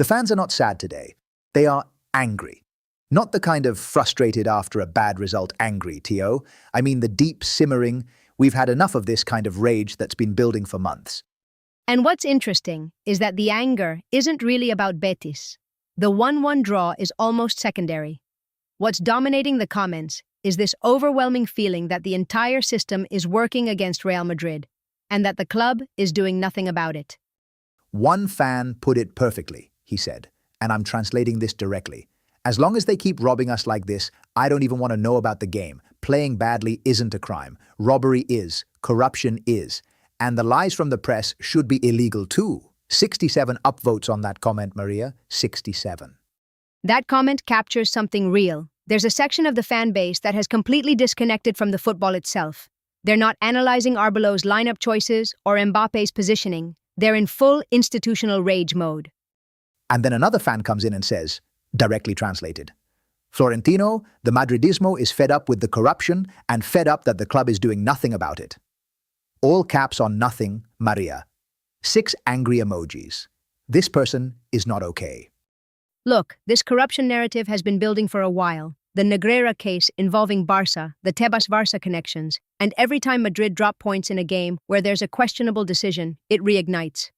The fans are not sad today. They are angry. Not the kind of frustrated after a bad result angry, T.O. I mean the deep simmering, we've had enough of this kind of rage that's been building for months. And what's interesting is that the anger isn't really about Betis. The 1-1 draw is almost secondary. What's dominating the comments is this overwhelming feeling that the entire system is working against Real Madrid, and that the club is doing nothing about it. One fan put it perfectly, he said, and I'm translating this directly. As long as they keep robbing us like this, I don't even want to know about the game. Playing badly isn't a crime. Robbery is. Corruption is. And the lies from the press should be illegal too. 67 upvotes on that comment, Maria. 67. That comment captures something real. There's a section of the fan base that has completely disconnected from the football itself. They're not analyzing Arbelo's lineup choices or Mbappe's positioning. They're in full institutional rage mode. And then another fan comes in and says, directly translated, Florentino, the Madridismo is fed up with the corruption and fed up that the club is doing nothing about it. All caps on nothing, Maria. 6 angry emojis. This person is not okay. Look, this corruption narrative has been building for a while. The Negreira case involving Barça, the Tebas-Barça connections, and every time Madrid drop points in a game where there's a questionable decision, it reignites.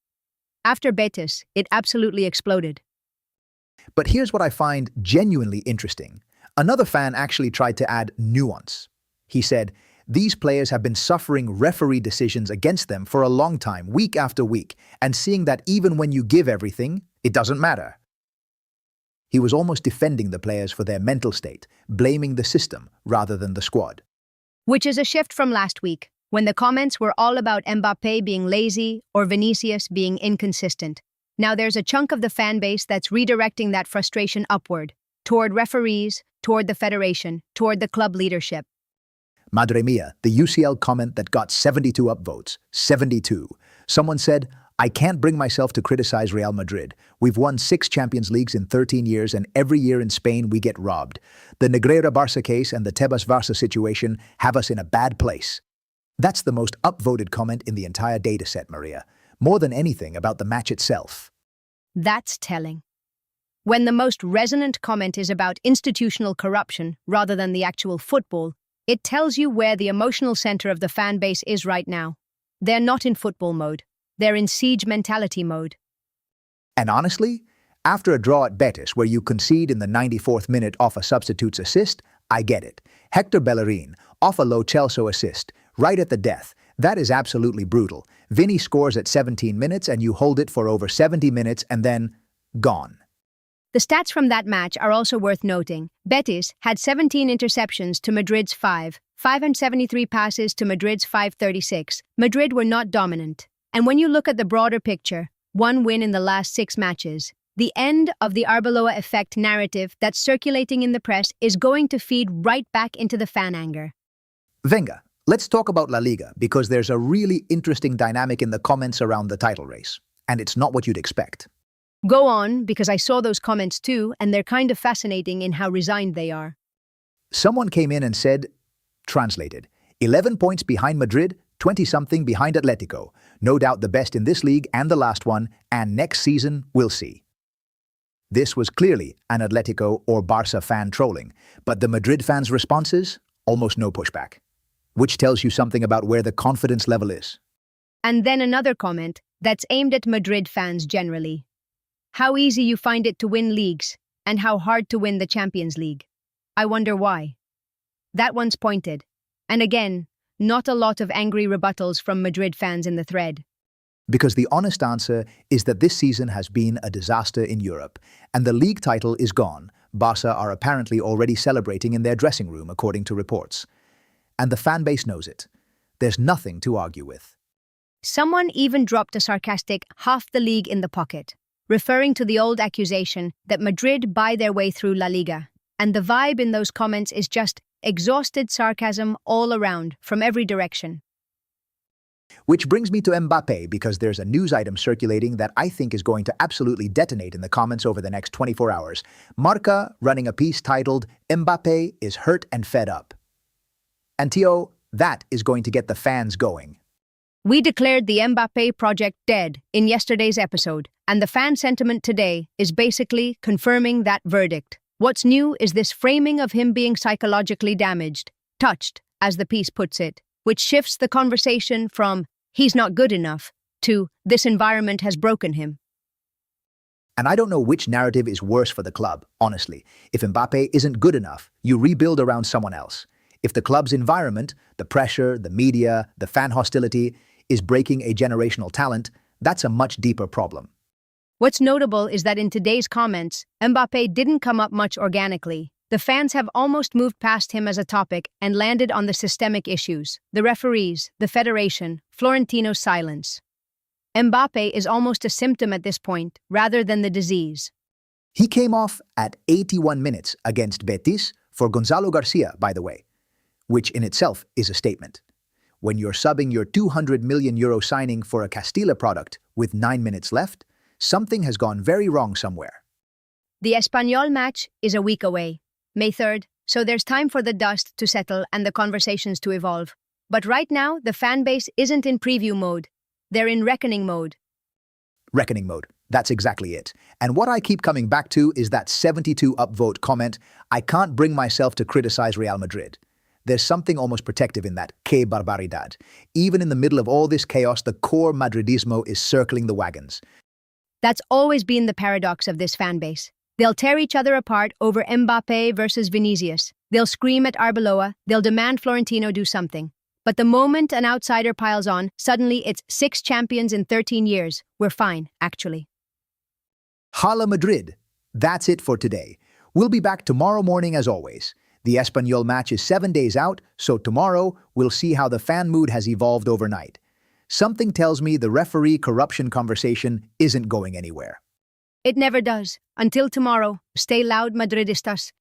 After Betis, it absolutely exploded. But here's what I find genuinely interesting. Another fan actually tried to add nuance. He said, these players have been suffering referee decisions against them for a long time, week after week, and seeing that even when you give everything, it doesn't matter. He was almost defending the players for their mental state, blaming the system rather than the squad. Which is a shift from last week, when the comments were all about Mbappé being lazy or Vinicius being inconsistent. Now there's a chunk of the fan base that's redirecting that frustration upward, toward referees, toward the federation, toward the club leadership. Madre mia, the UCL comment that got 72 upvotes. 72. Someone said, I can't bring myself to criticize Real Madrid. We've won 6 Champions Leagues in 13 years, and every year in Spain we get robbed. The Negreira Barça case and the Tebas-Barça situation have us in a bad place. That's the most upvoted comment in the entire dataset, Maria. More than anything about the match itself. That's telling. When the most resonant comment is about institutional corruption rather than the actual football, it tells you where the emotional center of the fan base is right now. They're not in football mode. They're in siege mentality mode. And honestly, after a draw at Betis where you concede in the 94th minute off a substitute's assist, I get it. Hector Bellerin, off a Lo Celso assist, right at the death. That is absolutely brutal. Vinny scores at 17 minutes and you hold it for over 70 minutes and then gone. The stats from that match are also worth noting. Betis had 17 interceptions to Madrid's 5, 573 passes to Madrid's 536. Madrid were not dominant. And when you look at the broader picture, 1 win in the last 6 matches, the end of the Arbeloa effect narrative that's circulating in the press is going to feed right back into the fan anger. Venga, let's talk about La Liga because there's a really interesting dynamic in the comments around the title race. And it's not what you'd expect. Go on, because I saw those comments too, and they're kind of fascinating in how resigned they are. Someone came in and said, translated, 11 points behind Madrid, 20-something behind Atletico. No doubt the best in this league and the last one, and next season we'll see. This was clearly an Atletico or Barça fan trolling, but the Madrid fans' responses? Almost no pushback. Which tells you something about where the confidence level is. And then another comment that's aimed at Madrid fans generally. How easy you find it to win leagues, and how hard to win the Champions League. I wonder why. That one's pointed. And again, not a lot of angry rebuttals from Madrid fans in the thread. Because the honest answer is that this season has been a disaster in Europe, and the league title is gone. Barça are apparently already celebrating in their dressing room, according to reports. And the fan base knows it. There's nothing to argue with. Someone even dropped a sarcastic half the league in the pocket, referring to the old accusation that Madrid buy their way through La Liga. And the vibe in those comments is just exhausted sarcasm all around, from every direction. Which brings me to Mbappé, because there's a news item circulating that I think is going to absolutely detonate in the comments over the next 24 hours. Marca running a piece titled, Mbappé is hurt and fed up. And Tio, that is going to get the fans going. We declared the Mbappé project dead in yesterday's episode, and the fan sentiment today is basically confirming that verdict. What's new is this framing of him being psychologically damaged, touched, as the piece puts it, which shifts the conversation from "he's not good enough" to "this environment has broken him." And I don't know which narrative is worse for the club, honestly. If Mbappé isn't good enough, you rebuild around someone else. If the club's environment, the pressure, the media, the fan hostility, is breaking a generational talent, that's a much deeper problem. What's notable is that in today's comments, Mbappé didn't come up much organically. The fans have almost moved past him as a topic and landed on the systemic issues, the referees, the federation, Florentino's silence. Mbappé is almost a symptom at this point, rather than the disease. He came off at 81 minutes against Betis for Gonzalo Garcia, by the way, which in itself is a statement. When you're subbing your €200 million signing for a Castilla product with 9 minutes left, something has gone very wrong somewhere. The Espanyol match is a week away, May 3rd, so there's time for the dust to settle and the conversations to evolve. But right now, the fan base isn't in preview mode. They're in reckoning mode. Reckoning mode. That's exactly it. And what I keep coming back to is that 72 upvote comment, "I can't bring myself to criticize Real Madrid." There's something almost protective in that, que barbaridad. Even in the middle of all this chaos, the core Madridismo is circling the wagons. That's always been the paradox of this fan base. They'll tear each other apart over Mbappé versus Vinicius. They'll scream at Arbeloa. They'll demand Florentino do something. But the moment an outsider piles on, suddenly it's 6 champions in 13 years. We're fine, actually. Hala Madrid. That's it for today. We'll be back tomorrow morning as always. The Espanyol match is 7 days out, so tomorrow we'll see how the fan mood has evolved overnight. Something tells me the referee corruption conversation isn't going anywhere. It never does. Until tomorrow, stay loud, Madridistas.